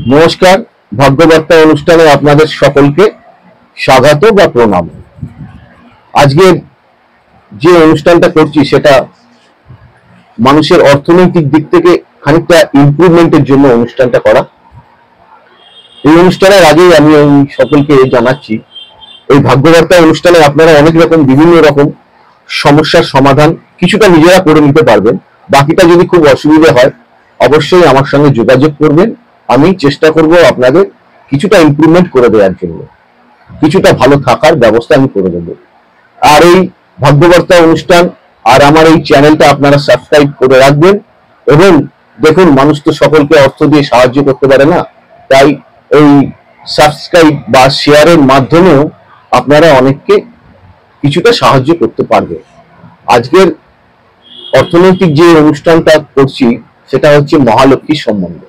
নমস্কার, ভাগ্যবার্তা অনুষ্ঠানে আপনাদের সকলকে স্বাগত বা প্রণাম। আজকের যে অনুষ্ঠানটা করছি সেটা মানুষের অর্থনৈতিক দিক থেকে খানিকটা ইমপ্রুভমেন্টের জন্য অনুষ্ঠানটা করা। এই অনুষ্ঠানের আগেই আমি সকলকে জানাচ্ছি, এই ভাগ্যবার্তা অনুষ্ঠানে আপনারা অনেক রকম বিভিন্ন রকম সমস্যার সমাধান কিছুটা নিজেরা করে নিতে পারবেন। বাকিটা যদি খুব অসুবিধা হয় অবশ্যই আমার সঙ্গে যোগাযোগ করবেন। আমি চেষ্টা করব আপনাদের কিছুটা ইমপ্রুভমেন্ট করে দেওয়ার জন্য, কিছুটা ভালো থাকার ব্যবস্থা আমি করে দেব। আর এই ভাগ্যবার্তা অনুষ্ঠান আর আমার এই চ্যানেলটা আপনারা সাবস্ক্রাইব করে রাখবেন। এবং দেখুন, মানুষ তো সকলকে অর্থ দিয়ে সাহায্য করতে পারে না, তাই এই সাবস্ক্রাইব বা শেয়ারের মাধ্যমেও আপনারা অনেককে কিছুটা সাহায্য করতে পারবেন। আজকের অর্থনৈতিক যে অনুষ্ঠানটা করছি সেটা হচ্ছে মহালক্ষ্মীর সম্বন্ধে।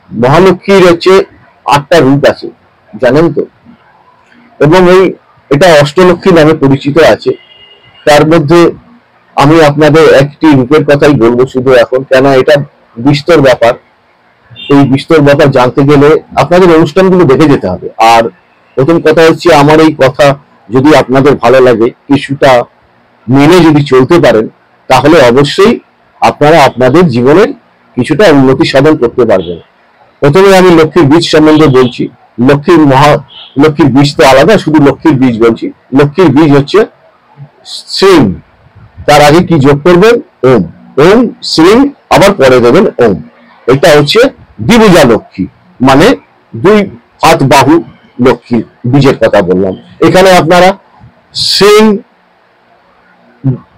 মহালক্ষ্মীর হচ্ছে 8টা রূপ আছে, জানেন তো? এবং এটা অষ্টলক্ষ্মী নামে পরিচিত আছে। তার মধ্যে আমি আপনাদের একটি রূপের কথাই বলবো শুধু এখন, কেন এটা বিস্তর ব্যাপার। এই বিস্তর ব্যাপার জানতে গেলে আপনাদের অনুষ্ঠানগুলো দেখে যেতে হবে। আর প্রথম কথা হচ্ছে, আমার এই কথা যদি আপনাদের ভালো লাগে, কিছুটা মেনে যদি চলতে পারেন, তাহলে অবশ্যই আপনারা আপনাদের জীবনের কিছুটা উন্নতি সাধন করতে পারবেন। প্রথমে আমি লক্ষ্মীর বীজ সম্বন্ধে বলছি। লক্ষ্মীর বীজ তো আলাদা, শুধু লক্ষ্মীর বীজ বলছি। লক্ষ্মীর বীজ হচ্ছে শ্রীং, তার আগে কি যোগ করবেন? ওম। ওম শ্রীং, আবার পরে দেবেন ওম। এটা হচ্ছে দ্বিভুজা লক্ষ্মী, মানে 2 হাত বাহু লক্ষ্মীর বীজের কথা বললাম। এখানে আপনারা শ্রীং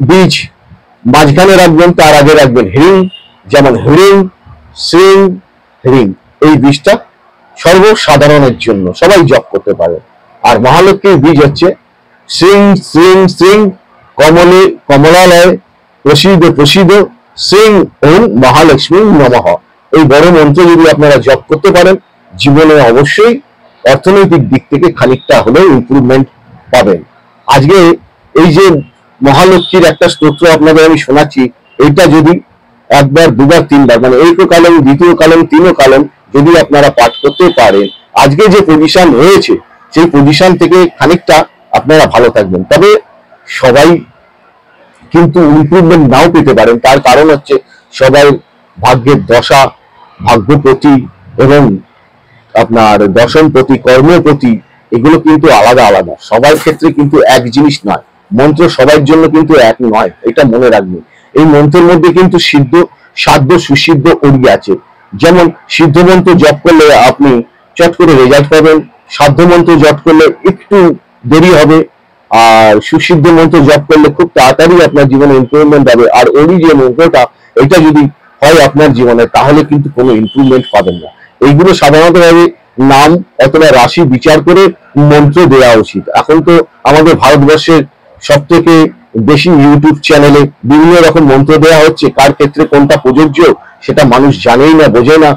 বীজ মাঝখানে রাখবেন, তার আগে রাখবেন হ্রিং, যেমন হ্রিং শ্রীং হ্রিং। এই বীজটা সর্বসাধারণের জন্য, সবাই জপ করতে পারে। আর মহালক্ষ্মীর বীজ হচ্ছে শ্রীং শ্রীং শ্রীং কমলে কমলালয় প্রসিদ প্রসিদ শ্রীং ওম মহালক্ষ্মী নমঃ। এই বড় মন্ত্র যদি আপনারা জপ করতে পারেন, জীবনে অবশ্যই অর্থনৈতিক দিক থেকে খানিকটা হলেও ইমপ্রুভমেন্ট পাবেন। আজকে এই যে মহালক্ষ্মীর একটা স্তোত্র আপনাদের আমি শোনাচ্ছি, এইটা যদি একবার, দুবার, তিনবার, মানে এক কালম, দ্বিতীয় কালম, তিন কালম যদি আপনারা পাঠ করতে পারেন, আজকে যে পজিশন হয়েছে সেই পজিশন থেকে খানিকটা আপনারা ভালো থাকবেন। তবে সবাই কিন্তু ইমপ্রুভমেন্ট নাও পেতে পারেন। তার কারণ হচ্ছে সবাই ভাগ্যের দশা, ভাগ্যপতি এবং আপনার দশমপতি, কর্মপতি, এগুলো কিন্তু আলাদা আলাদা। সবার ক্ষেত্রে কিন্তু এক জিনিস নয়। মন্ত্র সবার জন্য কিন্তু এক নয়, এটা মনে রাখবেন। এই মন্ত্রের মধ্যে কিন্তু সিদ্ধ, সাধ্য, সুসিদ্ধ ওরি আছে। যেমন সিদ্ধ মন্ত্র জপ করলে আপনি চট করে রেজাল্ট পাবেন, সাধ্য মন্ত্র জপ করলে একটু দেরি হবে, আর সুসিদ্ধ মন্ত্র জপ করলে খুব তাড়াতাড়ি আপনার জীবনে ইমপ্রুভমেন্ট হবে। আর ওরি যে মন্ত্রটা, এটা যদি হয় আপনার জীবনে, তাহলে কিন্তু কোনো ইমপ্রুভমেন্ট পাবেন না। এইগুলো সাধারণত ভাবে নাম অথবা রাশি বিচার করে মন্ত্র দেওয়া উচিত। এখন তো আমাদের ভারতবর্ষের সব থেকে বেশি ইউটিউব চ্যানেলে বিভিন্ন রকম মন্ত্র দেওয়া হচ্ছে, কার ক্ষেত্রে কোনটা প্রযোজ্য সেটা মানুষ জানেই না, বোঝে না।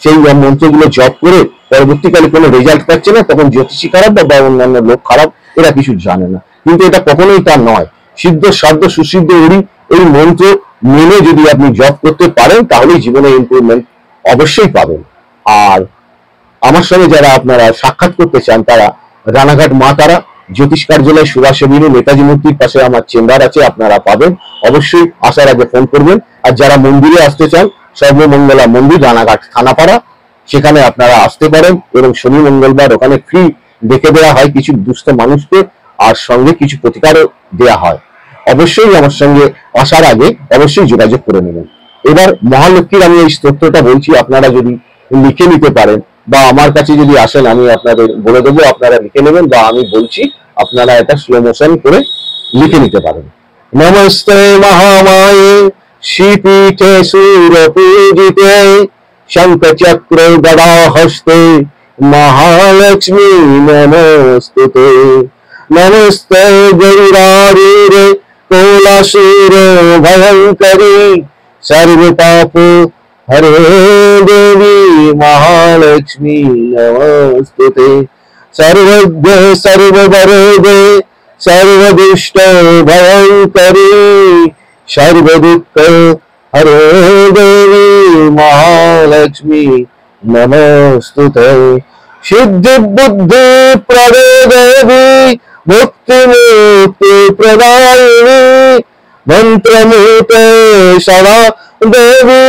সেই মন্ত্রগুলো জপ করে পরবর্তীকালে কোনো রেজাল্ট পাচ্ছে না, তখন জ্যোতিষী খারাপ বা অন্যান্য লোক খারাপ, এরা কিছু জানে না। কিন্তু এটা কখনোই তা নয়। সিদ্ধ, সাধ্য, সুসিদ্ধ ওরি এই মন্ত্র মেনে যদি আপনি জপ করতে পারেন, তাহলেই জীবনে ইমপ্রুভমেন্ট অবশ্যই পাবেন। আর আমার সঙ্গে যারা আপনারা সাক্ষাৎ করতে চান, তারা রানাঘাট মা তারা জ্যোতিষ কার্যালয়, সুভাষ এভিনিউ, নেতাজি মূর্তির পাশে আমার চেম্বার আছে, আপনারা পাবেন। অবশ্যই আসার আগে ফোন করবেন। আর যারা মন্দিরে আসতে চান, সর্বমঙ্গলা মন্দির, রানাঘাট থানাপাড়া, সেখানে আপনারা আসতে পারেন। এবং শনি মঙ্গলবার ওখানে ফ্রি দেখে দেওয়া হয় কিছু দুস্থ মানুষকে, আর সঙ্গে কিছু প্রতিকারও দেওয়া হয়। অবশ্যই আমার সঙ্গে আসার আগে অবশ্যই যোগাযোগ করে নেবেন। এবার মহালক্ষ্মীর আমি এই স্তোত্রটা বলছি, আপনারা যদি লিখে নিতে পারেন বা আমার কাছে যদি আসেন, আমি আপনাদের বলে দেবো, আপনারা লিখে নেবেন, বা আমি বলছি আপনারা এটা স্লো মোশন করে লিখে নিতে পারেন। নমস্তে মহামায়ে শ্রীপীঠে সুরপূজিতে শঙ্খচক্র গদা হস্তে মহালক্ষ্মী নমস্তুতে। নমস্তে গৌরারূঢ়ে কোলাসুর ভয়ঙ্করী সর্বপাপ হরে দেবী মহালক্ষ্মী নমস্তুতে। সর্বজ্ঞ সর্ববরদে সর্বদুষ্ট ভয়ঙ্করী সর্বদুঃখ হরে দেবী মহালক্ষ্মী नमोस्तुते। सिद्धि बुद्धि प्रदे देवी मुक्ति मुक्ति प्रदायिनी मंत्रमूर्ते सदा देवी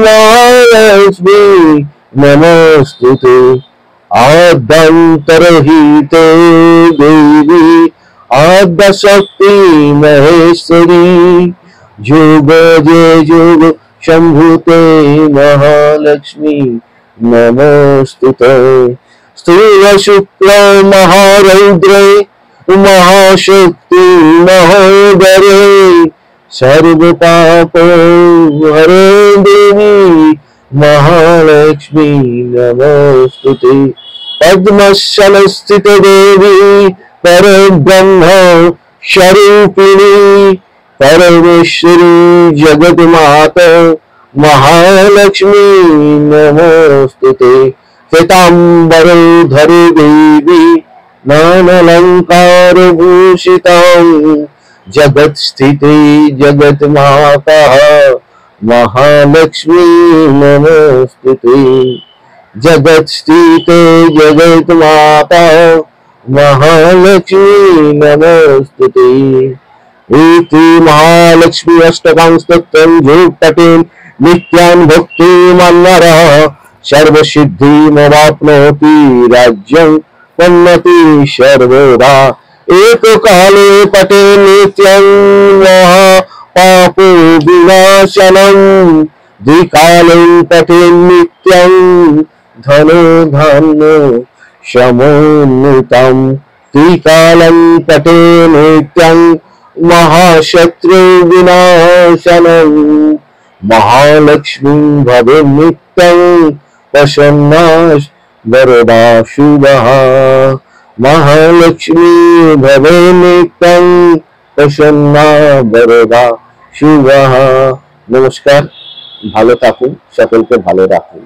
महालक्ष्मी नमोस्तुते। आद्यंतरहिते देवी आद्यशक्ति महेश्वरी जुग जय जुग शंभुते महालक्ष्मी नमोस्तुते। स्त्रिय शुक्ल महारौद्रे महाशक्ति महोदरे सर्व पाप हरे देवी महालक्ष्मी नमोस्तुते। पद्मस्थल स्थित देवी परब्रह्म स्वरूपिणी परमेश्वरी जगत माता महालक्ष्मी नमोस्तुते। श्वेतांबरधरे देवी नानालंकार भूषितां जगत स्थिते जगत माता महालक्ष्मी नमोस्तुते। जगत स्थिते जगत माता महालक्ष्मी नमोस्तुते। इति महालक्ष्मी अष्टकां स्तोत्रं जो पठेन् नित्यान् भक्तिमान्नरः सर्वसिद्धिमवाप्नोति राज्यं उन्नति सर्वदा। एककाले पठेन् नित्यं महापापो विनाशनं द्विकाले पठेन् नित्यं धनो धान्यो समोन्नतं त्रिकालं पठेन् नित्यं महाशत्रु विनाशनं महालक्ष्मी भवे नित्यं प्रसन्ना वरदा शुभः। महालक्ष्मी भवे नित्यं प्रसन्ना वरदा शुभः। नमस्कार, ভালো থাকুন, সকলকে ভালো রাখুন।